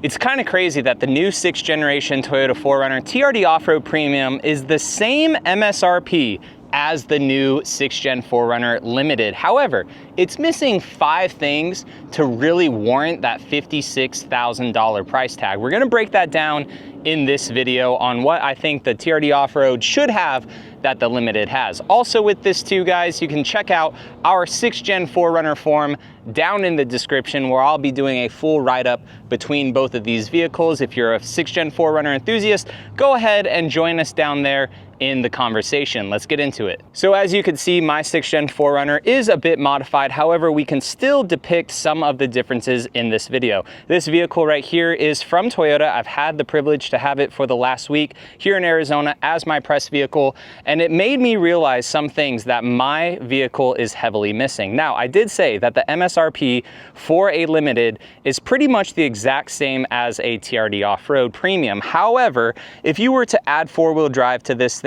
It's kind of crazy that the new 6th generation Toyota 4Runner TRD Off Road Premium is the same MSRP as the new 6th Gen 4Runner Limited. However, it's missing 5 things to really warrant that $56,000 price tag. We're gonna break that down in this video on what I think the TRD Off Road should have that the Limited has. Also with this too, guys, you can check out our 6th Gen 4Runner form down in the description, where I'll be doing a full write-up between both of these vehicles. If you're a 6th Gen 4Runner enthusiast, go ahead and join us down there in the conversation. Let's get into it. So as you can see, my 6th Gen 4Runner is a bit modified. However, we can still depict some of the differences in this video. This vehicle right here is from Toyota. I've had the privilege to have it for the last week here in Arizona as my press vehicle, and it made me realize some things that my vehicle is heavily missing. Now, I did say that the MSRP for a Limited is pretty much the exact same as a TRD Off Road Premium. However, if you were to add 4-wheel drive to this thing,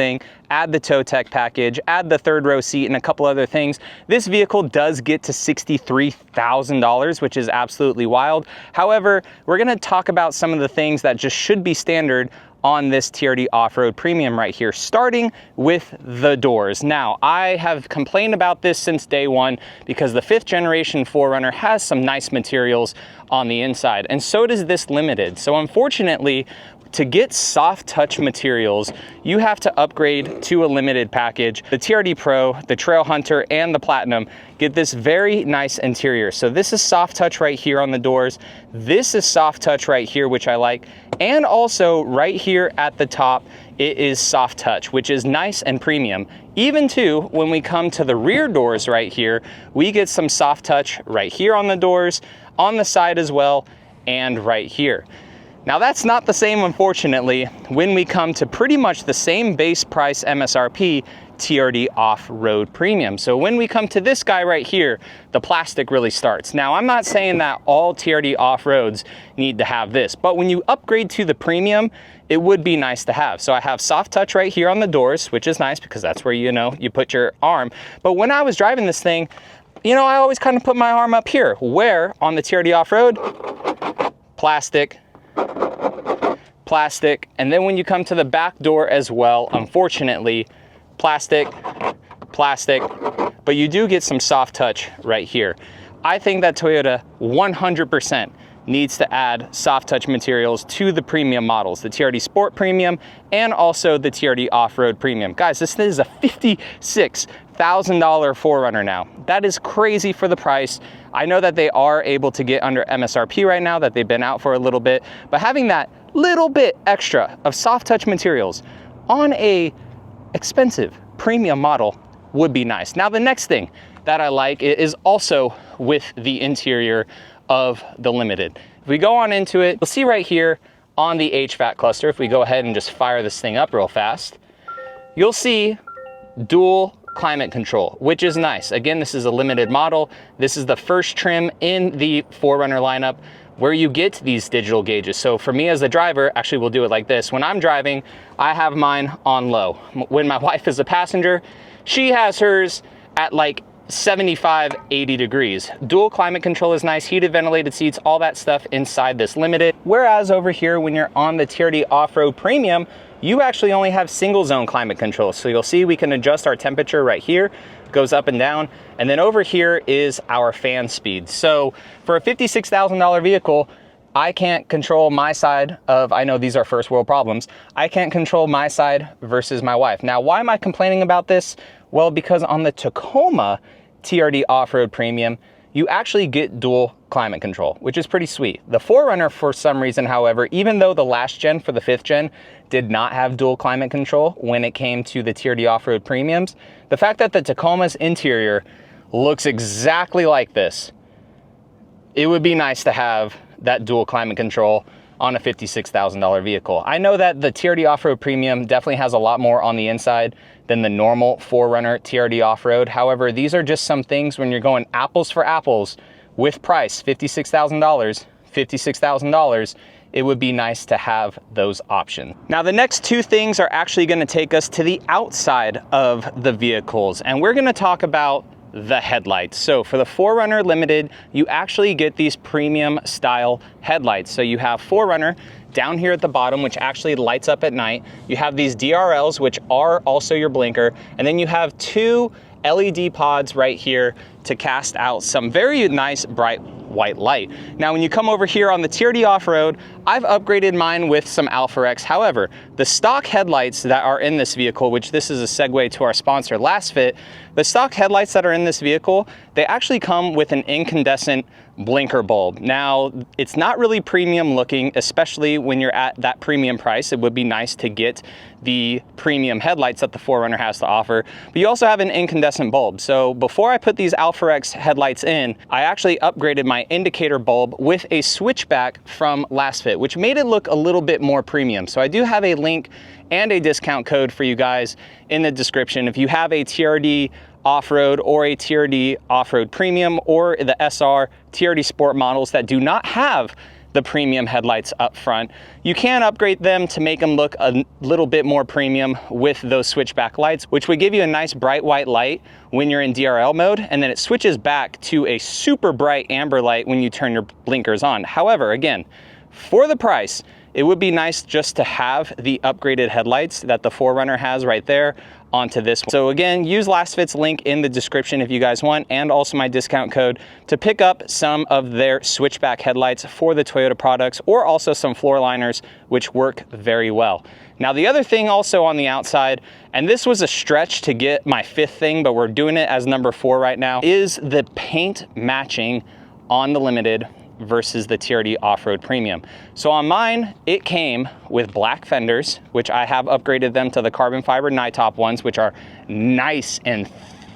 add the tow tech package, add the 3rd row seat and a couple other things, this vehicle does get to $63,000, which is absolutely wild. However, we're gonna talk about some of the things that just should be standard on this TRD Off Road Premium right here, starting with the doors. Now, I have complained about this since day one because the 5th generation 4Runner has some nice materials on the inside, and so does this Limited. So unfortunately, to get soft touch materials, you have to upgrade to a Limited package. The TRD Pro, the Trail Hunter, and the Platinum get this very nice interior. So this is soft touch right here on the doors. This is soft touch right here, which I like. And also right here at the top, it is soft touch, which is nice and premium. Even too, when we come to the rear doors right here, we get some soft touch right here on the doors, on the side as well, and right here. Now that's not the same, unfortunately, when we come to pretty much the same base price MSRP TRD Off Road Premium. So when we come to this guy right here, the plastic really starts. Now, I'm not saying that all TRD Off Roads need to have this, but when you upgrade to the Premium, it would be nice to have. So I have soft touch right here on the doors, which is nice because that's where, you know, you put your arm. But when I was driving this thing, you know, I always kind of put my arm up here, where on the TRD Off Road, plastic, and then when you come to the back door as well, unfortunately, plastic, but you do get some soft touch right here. I think that Toyota 100% needs to add soft touch materials to the premium models, the TRD Sport Premium and also the TRD Off Road Premium. Guys, this is a $56,000 4Runner now. That is crazy for the price. I know that they are able to get under MSRP right now, that they've been out for a little bit, but having that little bit extra of soft touch materials on a expensive premium model would be nice. Now, the next thing that I like is also with the interior of the Limited. If we go on into it, you'll see right here on the HVAC cluster, if we go ahead and just fire this thing up real fast, you'll see dual climate control, which is nice. Again, this is a Limited model. This is the first trim in the 4Runner lineup where you get these digital gauges. So for me as a driver, actually we'll do it like this. When I'm driving, I have mine on low. When my wife is a passenger, she has hers at like 75, 80 degrees. Dual climate control is nice, heated ventilated seats, all that stuff inside this Limited. Whereas over here, when you're on the TRD Off Road Premium, you actually only have single zone climate control. So you'll see we can adjust our temperature right here, goes up and down. And then over here is our fan speed. So for a $56,000 vehicle, I can't control my side of, I know these are first world problems, I can't control my side versus my wife. Now, why am I complaining about this? Well, because on the Tacoma TRD Off Road Premium, you actually get dual climate control, which is pretty sweet. The 4Runner, for some reason, however, even though the last gen for the 5th gen did not have dual climate control when it came to the TRD Off Road Premiums, the fact that the Tacoma's interior looks exactly like this, it would be nice to have that dual climate control on a $56,000 vehicle. I know that the TRD Off Road Premium definitely has a lot more on the inside than the normal 4Runner TRD Off Road. However, these are just some things when you're going apples for apples with price, $56,000, it would be nice to have those options. Now, the next two things are actually going to take us to the outside of the vehicles, and we're going to talk about the headlights. So for the 4Runner Limited, you actually get these premium style headlights. So you have 4Runner down here at the bottom, which actually lights up at night. You have these DRLs, which are also your blinker. And then you have two LED pods right here to cast out some very nice bright white light. Now, when you come over here on the TRD Off Road, I've upgraded mine with some Alpha X. However, the stock headlights that are in this vehicle, which this is a segue to our sponsor, LastFit, the stock headlights that are in this vehicle, they actually come with an incandescent blinker bulb. Now, it's not really premium looking, especially when you're at that premium price. It would be nice to get the premium headlights that the 4Runner has to offer, but you also have an incandescent bulb. So before I put these Alpha X headlights in, I actually upgraded my indicator bulb with a switchback from LastFit, which made it look a little bit more premium. So I do have a link and a discount code for you guys in the description. If you have a TRD Off-Road or a TRD Off-Road Premium or the SR TRD Sport models that do not have the premium headlights up front, you can upgrade them to make them look a little bit more premium with those switchback lights, which would give you a nice bright white light when you're in DRL mode, and then it switches back to a super bright amber light when you turn your blinkers on. However, again, for the price, it would be nice just to have the upgraded headlights that the 4Runner has right there onto this one. So again, use LastFit's link in the description if you guys want, and also my discount code to pick up some of their switchback headlights for the Toyota products, or also some floor liners, which work very well. Now, the other thing also on the outside, and this was a stretch to get my fifth thing, but we're doing it as number 4 right now, is the paint matching on the Limited versus the TRD Off-Road Premium. So on mine, it came with black fenders, which I have upgraded them to the carbon fiber night top ones, which are nice and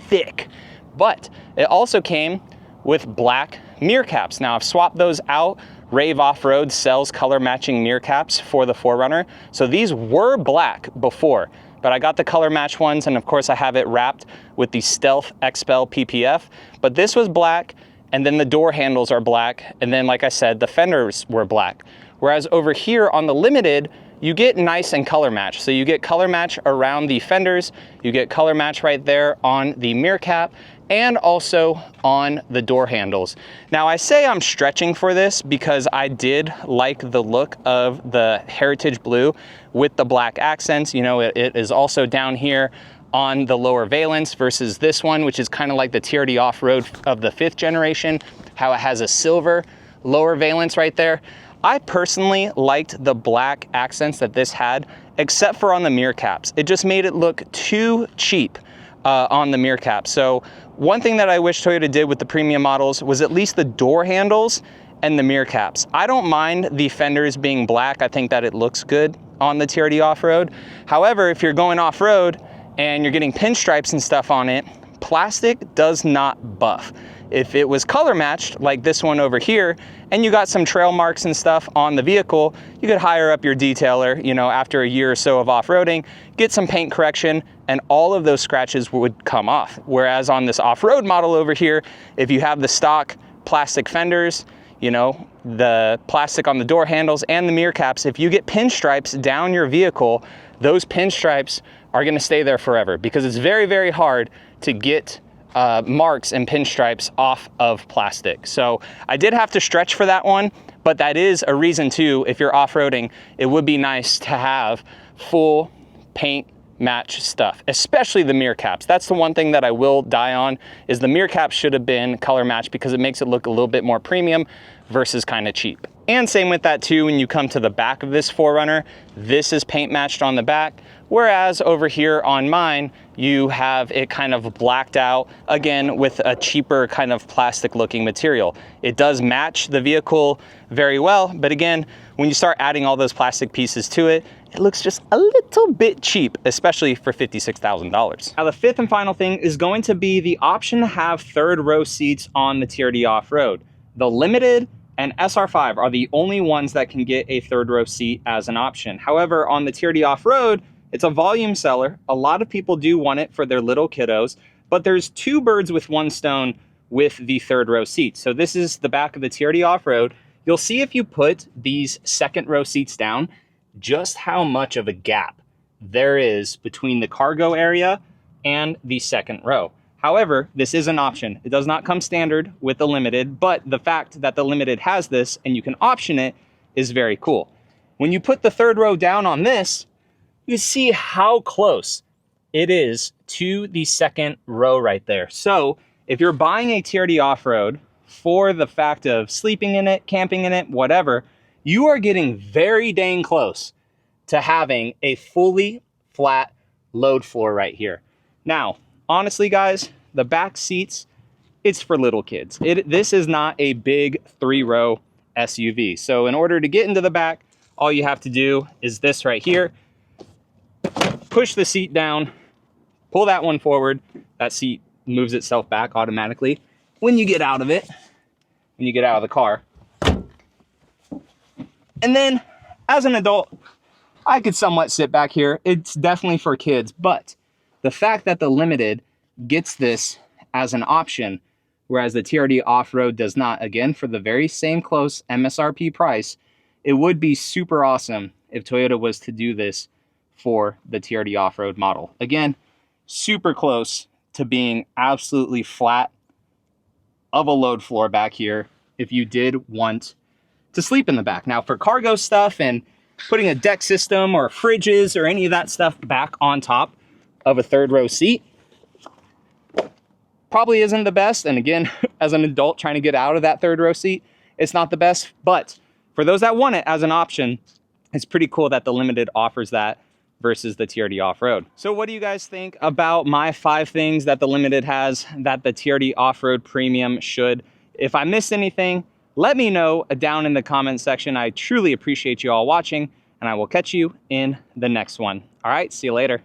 thick. But it also came with black mirror caps. Now, I've swapped those out. Rave Off-Road sells color matching mirror caps for the 4Runner. So these were black before, but I got the color match ones, and of course I have it wrapped with the Stealth XPEL PPF, but this was black. And then the door handles are black. And then, like I said, the fenders were black. Whereas over here on the Limited, you get nice and color match. So you get color match around the fenders, you get color match right there on the mirror cap, and also on the door handles. Now, I say I'm stretching for this because I did like the look of the Heritage Blue with the black accents. You know, it is also down here on the lower valence versus this one, which is kind of like the TRD Off-Road of the 5th generation, how it has a silver lower valence right there. I personally liked the black accents that this had, except for on the mirror caps. It just made it look too cheap on the mirror caps. So one thing that I wish Toyota did with the premium models was at least the door handles and the mirror caps. I don't mind the fenders being black. I think that it looks good on the TRD Off-Road. However, if you're going off-road and you're getting pinstripes and stuff on it, plastic does not buff. If it was color matched like this one over here, and you got some trail marks and stuff on the vehicle, you could hire up your detailer, you know, after a year or so of off-roading, get some paint correction, and all of those scratches would come off. Whereas on this off-road model over here, if you have the stock plastic fenders, you know, the plastic on the door handles and the mirror caps, if you get pinstripes down your vehicle, those pinstripes are gonna stay there forever, because it's very, very hard to get marks and pinstripes off of plastic. So I did have to stretch for that one, but that is a reason too, if you're off-roading, it would be nice to have full paint match stuff, especially the mirror caps. That's the one thing that I will die on, is the mirror caps should have been color matched, because it makes it look a little bit more premium versus kind of cheap. And same with that too, when you come to the back of this 4Runner, this is paint matched on the back, whereas over here on mine, you have it kind of blacked out, again, with a cheaper kind of plastic looking material. It does match the vehicle very well, but again, when you start adding all those plastic pieces to it, it looks just a little bit cheap, especially for $56,000. Now, the fifth and final thing is going to be the option to have third row seats on the TRD Off-Road. The Limited and SR5 are the only ones that can get a third row seat as an option. However, on the TRD Off-Road, it's a volume seller. A lot of people do want it for their little kiddos, but there's two birds with one stone with the third row seat. So this is the back of the TRD Off-Road. You'll see if you put these second row seats down, just how much of a gap there is between the cargo area and the second row. However, this is an option. It does not come standard with the Limited, but the fact that the Limited has this and you can option it is very cool. When you put the third row down on this, you see how close it is to the second row right there. So if you're buying a TRD Off Road for the fact of sleeping in it, camping in it, whatever, you are getting very dang close to having a fully flat load floor right here. Now, honestly, guys, the back seats, it's for little kids. This is not a big 3-row SUV. So in order to get into the back, all you have to do is this right here. Push the seat down, pull that one forward. That seat moves itself back automatically when you get out of it, when you get out of the car. And then as an adult, I could somewhat sit back here. It's definitely for kids, but the fact that the Limited gets this as an option, whereas the TRD Off Road does not, again, for the very same close MSRP price, it would be super awesome if Toyota was to do this for the TRD Off Road model. Again, super close to being absolutely flat of a load floor back here if you did want to sleep in the back. Now, for cargo stuff and putting a deck system or fridges or any of that stuff back on top of a third row seat probably isn't the best. And again, as an adult trying to get out of that third row seat, it's not the best. But for those that want it as an option, it's pretty cool that the Limited offers that versus the TRD Off Road. So what do you guys think about my 5 things that the Limited has that the TRD Off Road Premium should? If I missed anything, let me know down in the comment section. I truly appreciate you all watching, and I will catch you in the next one. All right, see you later.